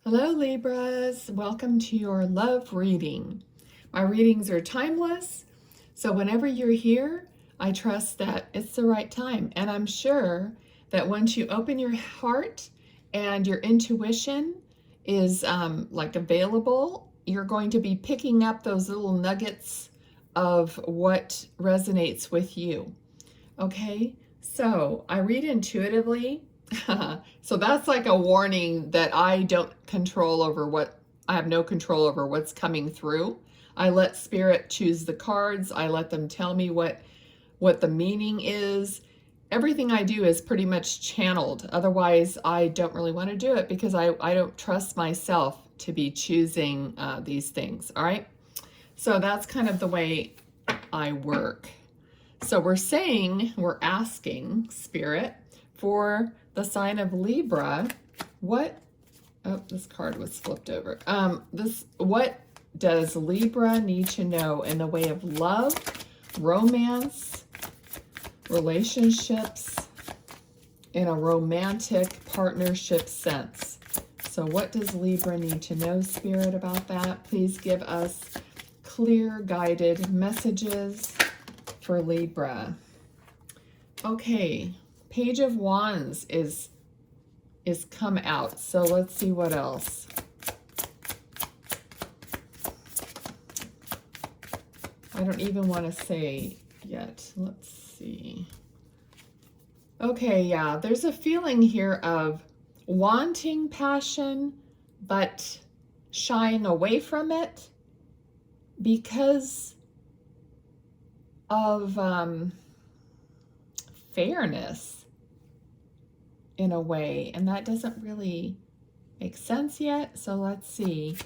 Hello Libras, welcome to your love reading. My readings are timeless, so whenever you're here, I trust that it's the right time. And I'm sure that once you open your heart and your intuition is available, you're going to be picking up those little nuggets of what resonates with you. Okay, so I read intuitively. So that's like a warning that I don't control over I have no control over what's coming through. I let spirit choose the cards. I let them tell me what the meaning is. Everything I do is pretty much channeled. Otherwise, I don't really want to do it because I don't trust myself to be choosing these things. All right. So that's kind of the way I work. So we're asking Spirit for the sign of Libra. This card was flipped over. What does Libra need to know in the way of love, romance, relationships, in a romantic partnership sense? So what does Libra need to know, Spirit, about that? Please give us clear, guided messages for Libra. Okay, Page of Wands is come out. So let's see what else. I don't even want to say yet. Let's see. Okay, yeah, there's a feeling here of wanting passion, but shying away from it because of fairness in a way, and that doesn't really make sense yet. So let's see.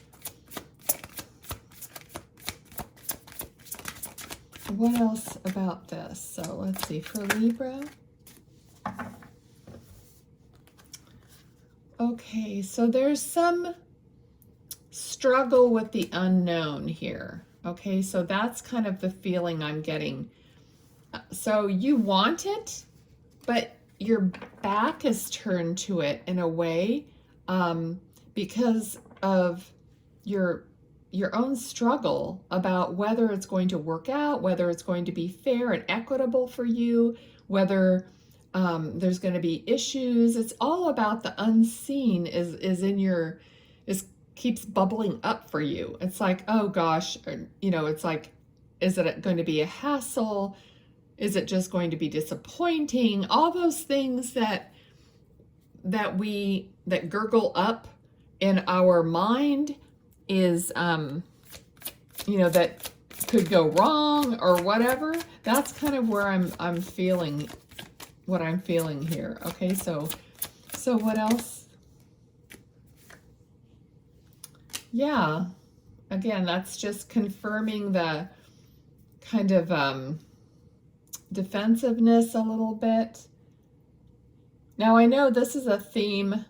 What else about this? So let's see for Libra. Okay, so there's some struggle with the unknown here. Okay, so that's kind of the feeling I'm getting. So you want it, but your back is turned to it in a way because of your own struggle about whether it's going to work out, whether it's going to be fair and equitable for you, whether there's going to be issues. It's all about the unseen keeps bubbling up for you. It's like, oh gosh, it's like, is it going to be a hassle? Is it just going to be disappointing? All those things that gurgle up in our mind is, that could go wrong or whatever. That's kind of where I'm feeling what I'm feeling here. Okay, so what else? Yeah, again, that's just confirming the kind of defensiveness a little bit. Now, I know this is a theme,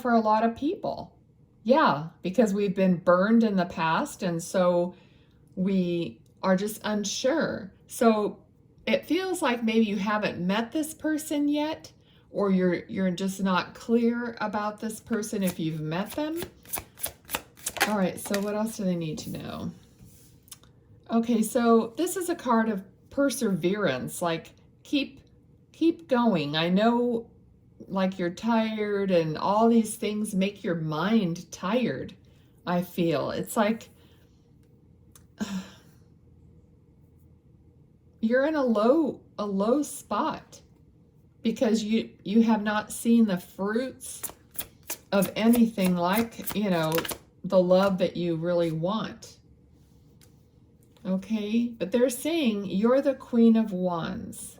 for a lot of people. Yeah, because we've been burned in the past, and so we are just unsure. So it feels like maybe you haven't met this person yet, or you're just not clear about this person if you've met them. All right, so what else do they need to know? Okay, so this is a card of perseverance, like keep going. I know, like, you're tired and all these things make your mind tired. I feel it's like you're in a low spot because you have not seen the fruits of anything like, the love that you really want. Okay, but they're saying you're the Queen of Wands.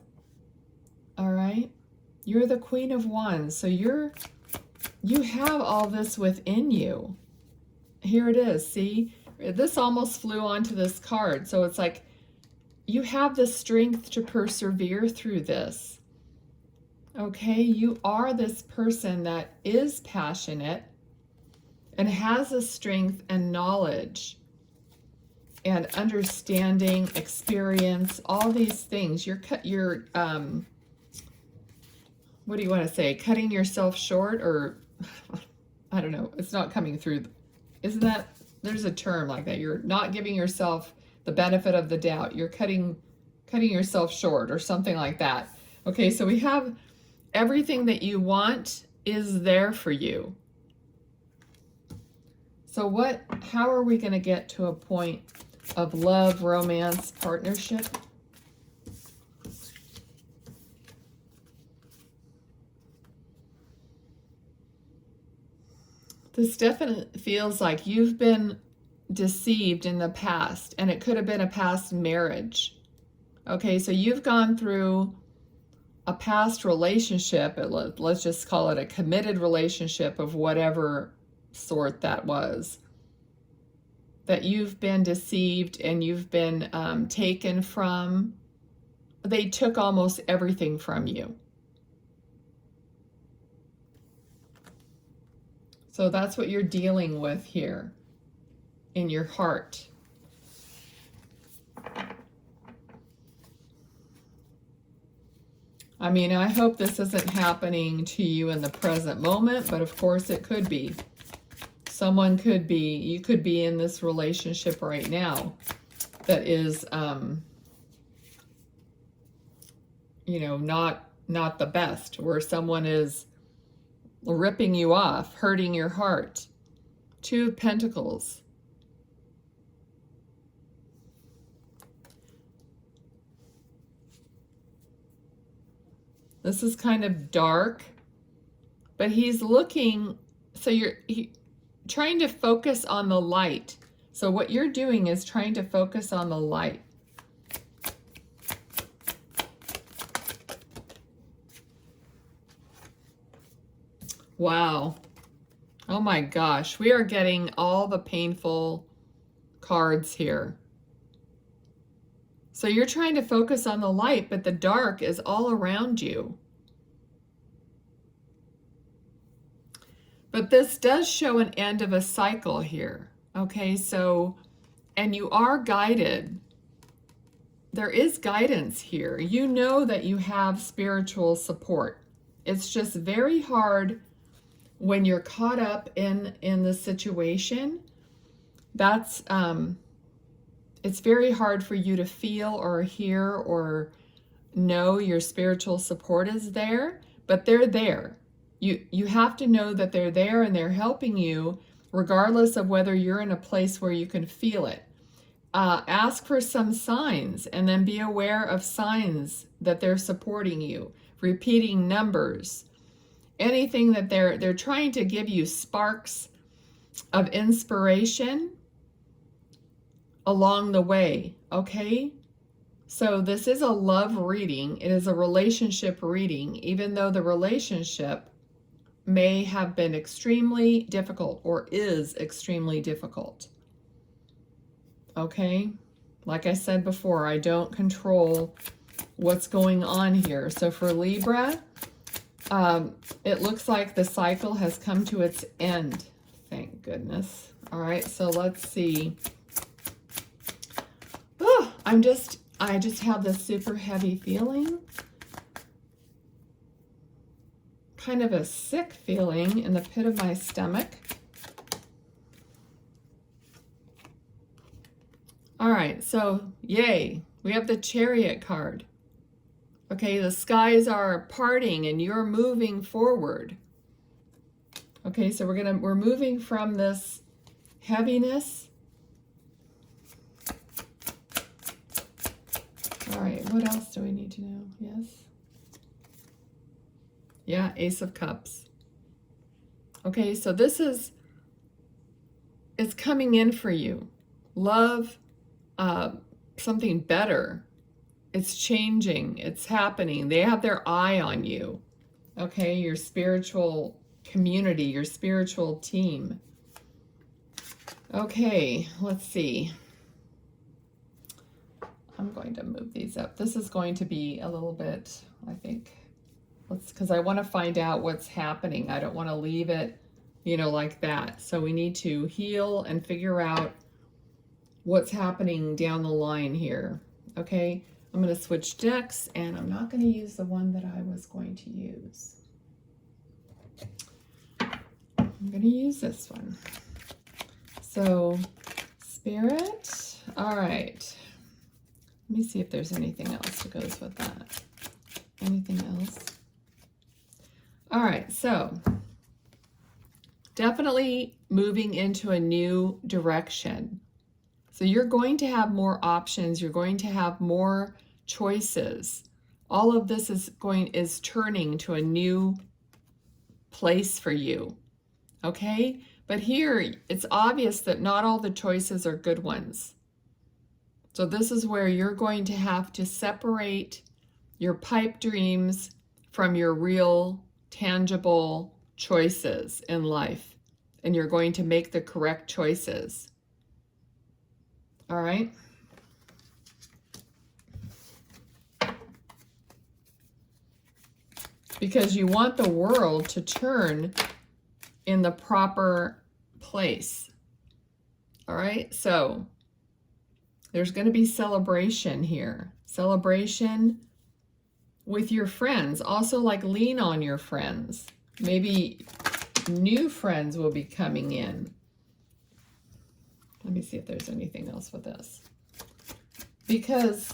All right, you're the Queen of Wands, so you have all this within you. Here it is. See, this almost flew onto this card, so it's like you have the strength to persevere through this. Okay, you are this person that is passionate and has a strength and knowledge and understanding, experience, all these things. You're what do you want to say? Cutting yourself short, or I don't know, it's not coming through. Isn't that, there's a term like that. You're not giving yourself the benefit of the doubt. You're cutting yourself short or something like that. Okay, so we have everything that you want is there for you. So how are we going to get to a point of love, romance, partnership? This definitely feels like you've been deceived in the past, and it could have been a past marriage. Okay, so you've gone through a past relationship, let's just call it a committed relationship of whatever sort that was, that you've been deceived and you've been taken from. They took almost everything from you. So that's what you're dealing with here in your heart. I mean, I hope this isn't happening to you in the present moment, but of course it could be. Someone could be, you could be in this relationship right now that is, you know, not the best, where someone is ripping you off, hurting your heart. Two of Pentacles. This is kind of dark, but he's looking, so you're trying to focus on the light. So what you're doing is trying to focus on the light. Wow. Oh my gosh, we are getting all the painful cards here. So you're trying to focus on the light, but the dark is all around you. But this does show an end of a cycle here. Okay, so, and you are guided. There is guidance here. You know that you have spiritual support. It's just very hard when you're caught up in the situation. That's it's very hard for you to feel or hear or know your spiritual support is there, but they're there. You have to know that they're there and they're helping you regardless of whether you're in a place where you can feel it. Ask for some signs and then be aware of signs that they're supporting you. Repeating numbers. Anything that they're trying to give you sparks of inspiration along the way, okay? So this is a love reading. It is a relationship reading, even though the relationship may have been extremely difficult or is extremely difficult. Okay? Like I said before, I don't control what's going on here. So for Libra, it looks like the cycle has come to its end. Thank goodness. All right, so let's see. Oh, I just have this super heavy feeling. Kind of a sick feeling in the pit of my stomach. All right, so yay, we have the Chariot card. Okay, the skies are parting and you're moving forward. Okay, so we're moving from this heaviness. All right, what else do we need to know? Yes. Yeah, Ace of Cups. Okay, so this is, it's coming in for you. Love, something better. It's changing. It's happening. They have their eye on you. Okay, your spiritual community, your spiritual team. Okay, let's see. I'm going to move these up. This is going to be a little bit, I think, because I want to find out what's happening. I don't want to leave it, you know, like that. So we need to heal and figure out what's happening down the line here. Okay, I'm going to switch decks, and I'm not going to use the one that I was going to use. I'm going to use this one. So, Spirit, all right. Let me see if there's anything else that goes with that. Anything else? All right, so definitely moving into a new direction. So you're going to have more options. You're going to have more choices. All of this is turning to a new place for you. Okay? But here, it's obvious that not all the choices are good ones. So this is where you're going to have to separate your pipe dreams from your real, tangible choices in life. And you're going to make the correct choices. All right? Because you want the world to turn in the proper place. All right? So there's going to be celebration here. Celebration with your friends. Also, like, lean on your friends. Maybe new friends will be coming in. Let me see if there's anything else with this. Because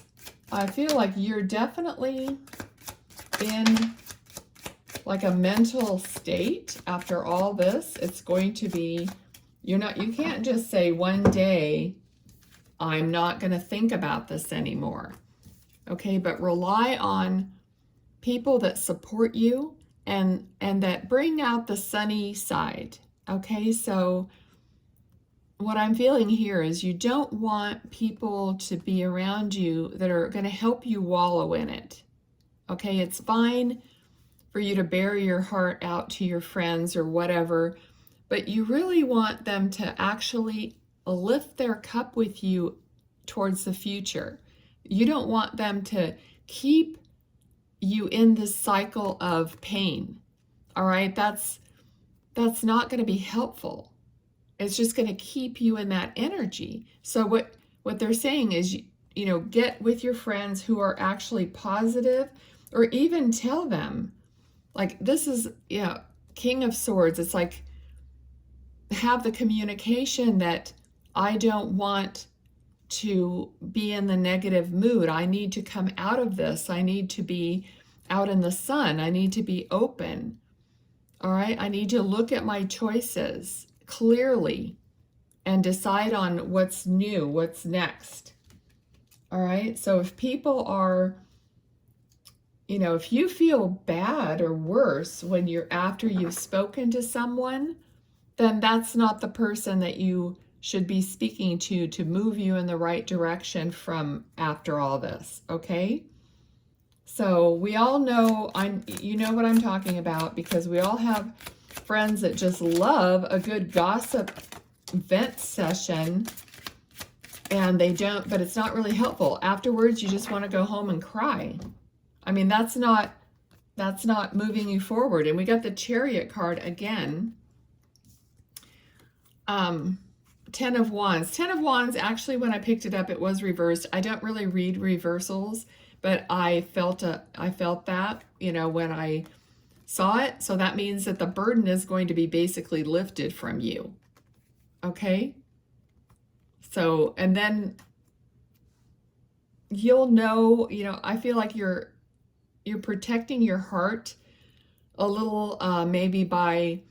I feel like you're definitely in like a mental state after all this. It's going to be, you can't just say one day, I'm not going to think about this anymore. Okay, but rely on people that support you and that bring out the sunny side. Okay, so what I'm feeling here is you don't want people to be around you that are going to help you wallow in it. Okay, it's fine for you to bear your heart out to your friends or whatever, but you really want them to actually lift their cup with you towards the future. You don't want them to keep you in this cycle of pain. All right, that's not going to be helpful. It's just going to keep you in that energy. So what they're saying is, get with your friends who are actually positive, or even tell them, like, this is, King of Swords. It's like, have the communication that I don't want to be in the negative mood. I need to come out of this. I need to be out in the sun. I need to be open. All right. I need to look at my choices clearly and decide on what's new, what's next. All right. So if people are, if you feel bad or worse after you've spoken to someone, then that's not the person that you should be speaking to move you in the right direction from after all this. Okay. So we all know, you know what I'm talking about, because we all have friends that just love a good gossip vent session, and but it's not really helpful. Afterwards, you just want to go home and cry. I mean, that's not moving you forward. And we got the Chariot card again. 10 of Wands. 10 of Wands, actually, when I picked it up, it was reversed. I don't really read reversals, but I felt that, when I saw it. So that means that the burden is going to be basically lifted from you. Okay? So, and then you'll know, I feel like you're protecting your heart a little, maybe by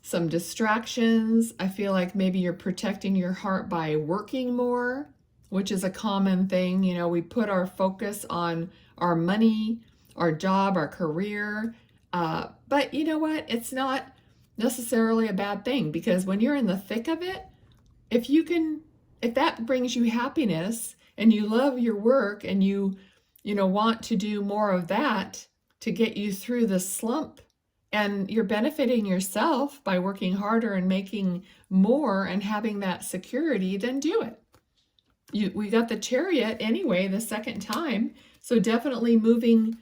some distractions. I feel like maybe you're protecting your heart by working more, which is a common thing. We put our focus on our money, our job, our career. But you know what? It's not necessarily a bad thing, because when you're in the thick of it, if that brings you happiness and you love your work and you want to do more of that to get you through the slump, and you're benefiting yourself by working harder and making more and having that security, then do it. We got the Chariot anyway the second time, so definitely moving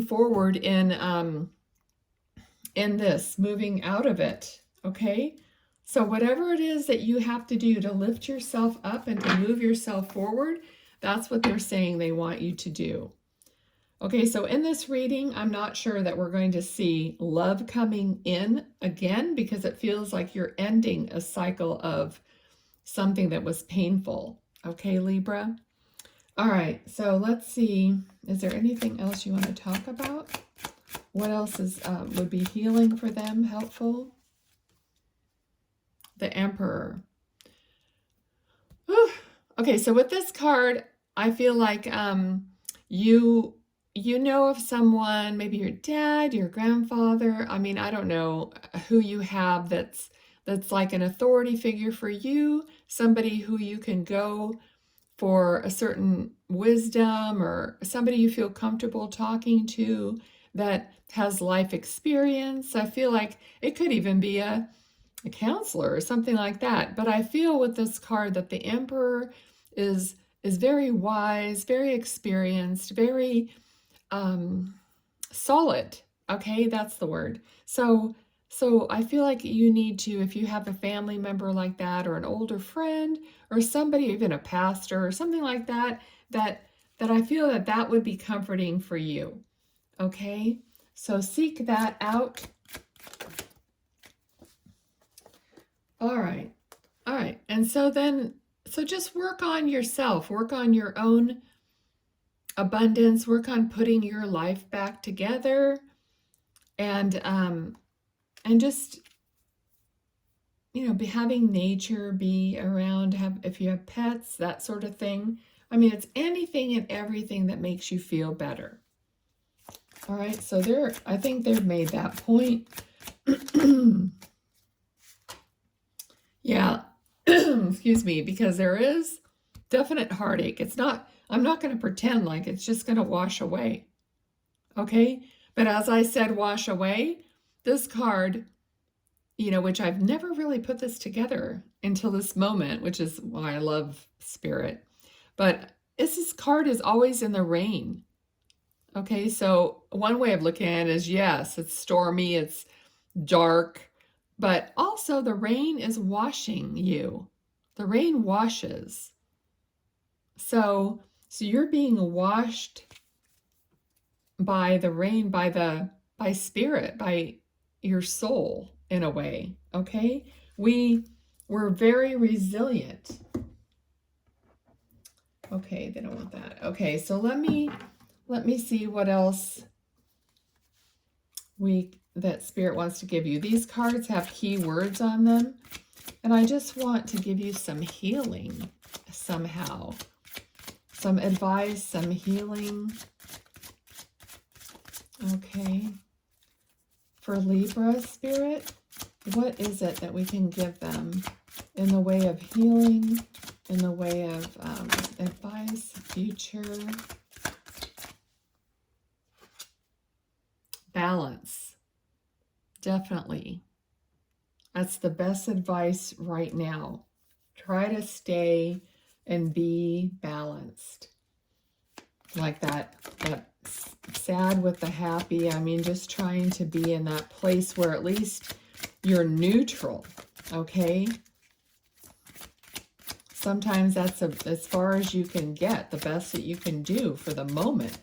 forward in this, moving out of it. Okay, so whatever it is that you have to do to lift yourself up and to move yourself forward, that's what they're saying they want you to do. Okay, so in this reading, I'm not sure that we're going to see love coming in again, because it feels like you're ending a cycle of something that was painful. Okay, Libra? All right, so let's see. Is there anything else you want to talk about? What else is would be healing for them, helpful? The Emperor. Whew. Okay, so with this card, I feel like you know of someone, maybe your dad, your grandfather. I mean, I don't know who you have that's like an authority figure for you, somebody who you can go for a certain wisdom, or somebody you feel comfortable talking to that has life experience. I feel like it could even be a counselor or something like that. But I feel with this card that the Emperor is very wise, very experienced, very solid. Okay, that's the word. So I feel like you need to, if you have a family member like that, or an older friend, or somebody, even a pastor or something like that, that I feel that that would be comforting for you. Okay, so seek that out. All right. All right. And so then, so just work on yourself, work on your own abundance, work on putting your life back together, and just, you know, be having nature be around, have, if you have pets, that sort of thing. I mean, it's anything and everything that makes you feel better. All right. So I think they've made that point. Yeah. Excuse me, because there is definite heartache. It's not, I'm not going to pretend like it's just going to wash away. Okay? But as I said, wash away, this card, you know, which I've never really put this together until this moment, which is why I love Spirit. But this card is always in the rain. Okay? So one way of looking at it is, yes, it's stormy, it's dark, but also the rain is washing you. The rain washes. So you're being washed by the rain, by Spirit, by your soul in a way. Okay? We're very resilient. Okay, they don't want that. Okay, so let me see what else that Spirit wants to give you. These cards have key words on them, and I just want to give you some healing somehow. Some advice, some healing. Okay. For Libra, Spirit, what is it that we can give them in the way of healing, in the way of advice, future? Balance. Definitely. That's the best advice right now. Try to stay and be balanced. Like that sad with the happy. I mean, just trying to be in that place where at least you're neutral. Okay? Sometimes that's as far as you can get, the best that you can do for the moment.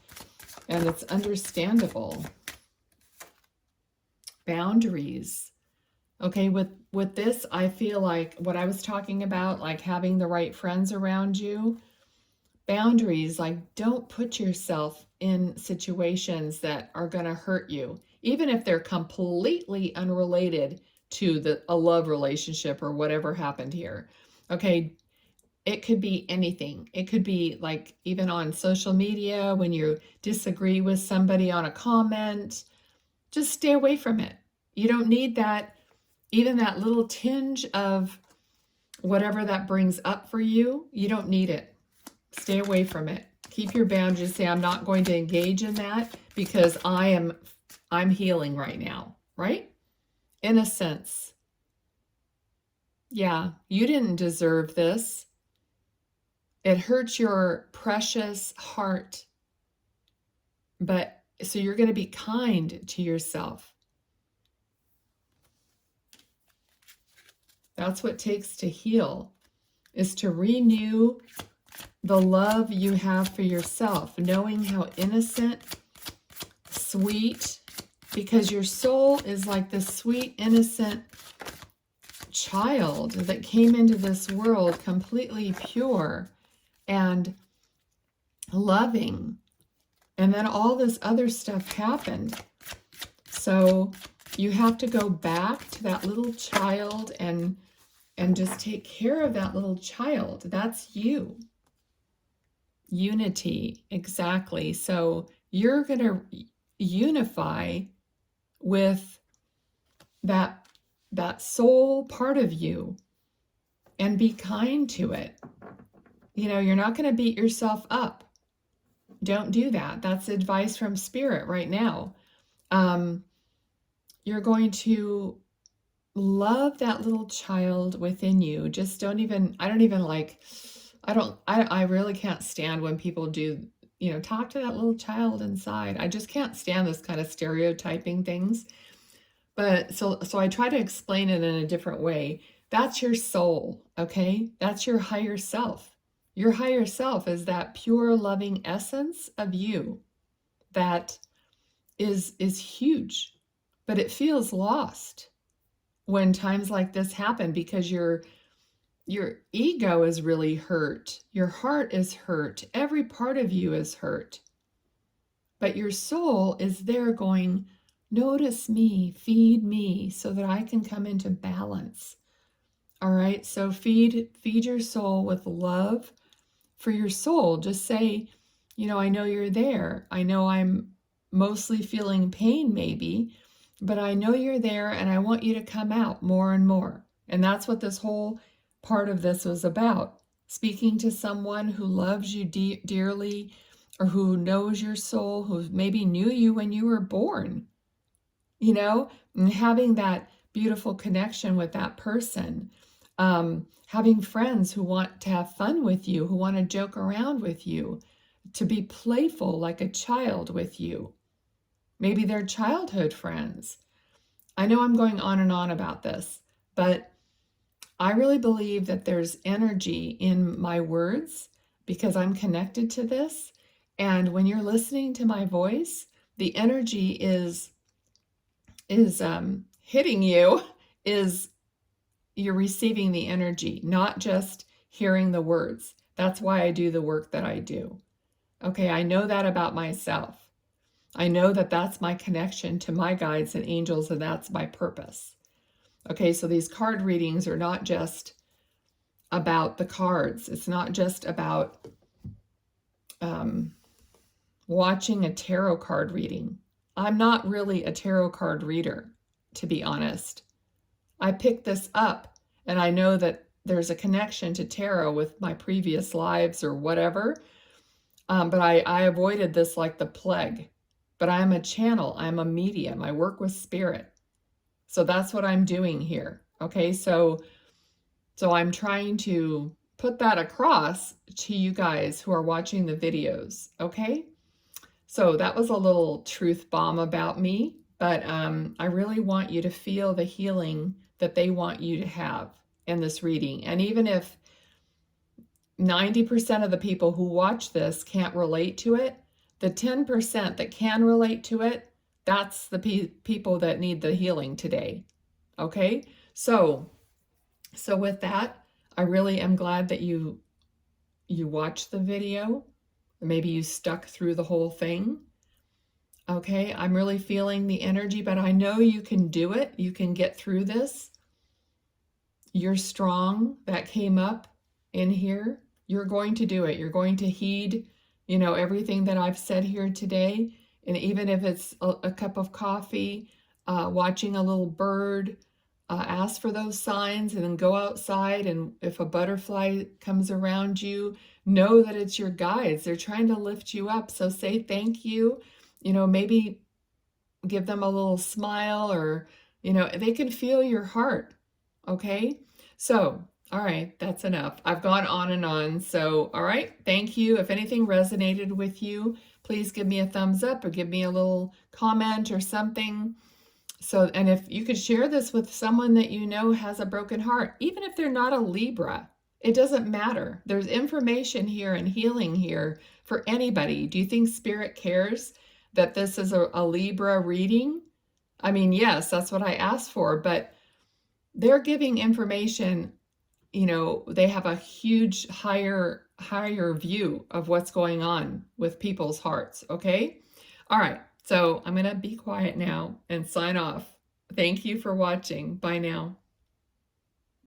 And it's understandable. Boundaries. Okay, with this, I feel like what I was talking about, like having the right friends around you. Boundaries, like don't put yourself in situations that are going to hurt you, even if they're completely unrelated to a love relationship or whatever happened here. Okay, it could be anything. It could be like even on social media when you disagree with somebody on a comment. Just stay away from it. You don't need that, even that little tinge of whatever that brings up for you. You don't need it. Stay away from it. Keep your boundaries. Say, I'm not going to engage in that because I'm healing right now, right? In a sense. Yeah, you didn't deserve this. It hurts your precious heart. But so you're going to be kind to yourself. That's what it takes to heal, is to renew the love you have for yourself, knowing how innocent sweet, because your soul is like this sweet, innocent child that came into this world completely pure and loving. And then all this other stuff happened. So you have to go back to that little child and just take care of that little child. That's you. Unity, exactly. So you're going to unify with that soul part of you and be kind to it. You know, you're not going to beat yourself up. Don't do that. That's advice from Spirit right now. You're going to love that little child within you. Just I really can't stand when people do, talk to that little child inside. I just can't stand this kind of stereotyping things. But so I try to explain it in a different way. That's your soul, okay? That's your higher self. Your higher self is that pure, loving essence of you that is huge, but it feels lost when times like this happen because your ego is really hurt. Your heart is hurt. Every part of you is hurt. But your soul is there going, notice me, feed me so that I can come into balance. All right, so feed your soul with love for your soul. Just say, I know you're there. I know I'm mostly feeling pain maybe, but I know you're there and I want you to come out more and more. And that's what this whole part of this was about. Speaking to someone who loves you dearly, or who knows your soul, who maybe knew you when you were born, and having that beautiful connection with that person. Having friends who want to have fun with you, who want to joke around with you, to be playful like a child with you. Maybe they're childhood friends. I know I'm going on and on about this, but I really believe that there's energy in my words because I'm connected to this. And when you're listening to my voice, the energy is hitting you, you're receiving the energy, not just hearing the words. That's why I do the work that I do. Okay, I know that about myself. I know that that's my connection to my guides and angels, and that's my purpose. Okay, so these card readings are not just about the cards. It's not just about watching a tarot card reading. I'm not really a tarot card reader, to be honest. I picked this up, and I know that there's a connection to tarot with my previous lives or whatever, but I avoided this like the plague. But I'm a channel. I'm a medium. I work with spirit. So that's what I'm doing here. Okay, so I'm trying to put that across to you guys who are watching the videos. Okay, so that was a little truth bomb about me, but I really want you to feel the healing that they want you to have in this reading. And even if 90% of the people who watch this can't relate to it, the 10% that can relate to it, that's the people that need the healing today. Okay, so with that, I really am glad that you watched the video. Maybe you stuck through the whole thing. Okay, I'm really feeling the energy, but I know you can do it. You can get through this. You're strong. That came up in here. You're going to do it. You're going to heed, everything that I've said here today. And even if it's a cup of coffee, watching a little bird, ask for those signs and then go outside. And if a butterfly comes around you, know that it's your guides. They're trying to lift you up. So say thank you. Maybe give them a little smile, or, they can feel your heart. Okay. So, all right, that's enough. I've gone on and on. So, all right, thank you. If anything resonated with you, please give me a thumbs up or give me a little comment or something. So, and if you could share this with someone that you know has a broken heart, even if they're not a Libra, it doesn't matter. There's information here and healing here for anybody. Do you think Spirit cares that this is a Libra reading. I mean, yes, that's what I asked for, but they're giving information, you know, they have a huge higher view of what's going on with people's hearts, okay? All right, so I'm going to be quiet now and sign off. Thank you for watching. Bye now.